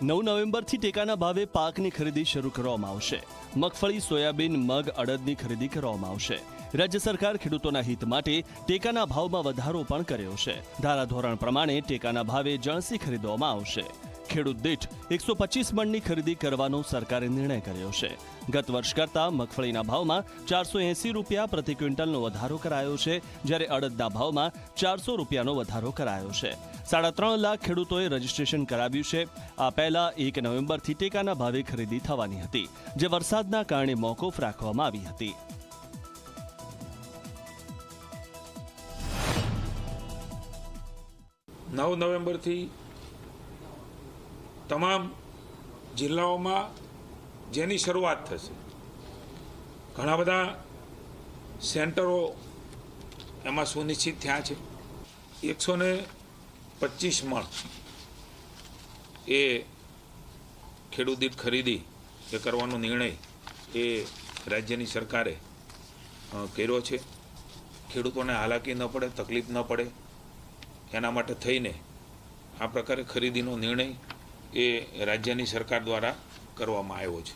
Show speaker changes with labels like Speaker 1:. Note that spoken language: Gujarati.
Speaker 1: 9 નવેમ્બરથી ટેકાના ભાવે પાકની ખરીદી શરૂ કરવામાં આવશે। મગફળી, સોયાબીન, મગ, અડદની ખરીદી કરવામાં આવશે। રાજ્ય સરકાર ખેડૂતોના હિત માટે ટેકાના ભાવમાં વધારો પણ કર્યો છે। ધારાધોરણ પ્રમાણે ટેકાના ભાવે જણસી ખરીદવામાં આવશે। ખેડૂત દીઠ 125 મણની ખરીદી કરવાનો સરકારે નિર્ણય કર્યો છે। ગત વર્ષ કરતાં મગફળીના ભાવમાં 480 રૂપિયા પ્રતિ ક્વિન્ટલનો વધારો કરાયો છે, જ્યારે અડદના ભાવમાં 400 રૂપિયાનો વધારો કરાયો છે। 3.5 લાખ ખેડૂતોએ રજીસ્ટ્રેશન કરાવ્યું છે। આ પહેલા 1 નવેમ્બરથી ટેકાના ભાવે ખરીદી થવાની હતી, જે વરસાદના કારણે મોકૂફ રાખવામાં આવી હતી।
Speaker 2: નવેમ્બરથી તમામ જિલ્લાઓમાં જેની શરૂઆત થશે, ઘણા બધા સેન્ટરો એમાં સુનિશ્ચિત થયા છે। 125 મણ એ ખેડૂત દીઠ ખરીદી એ કરવાનો નિર્ણય એ રાજ્યની સરકારે કર્યો છે। ખેડૂતોને હાલાકી ન પડે, તકલીફ ન પડે, એના માટે થઈને આ પ્રકારે ખરીદીનો નિર્ણય એ રાજ્યની સરકાર દ્વારા કરવામાં આવ્યો છે।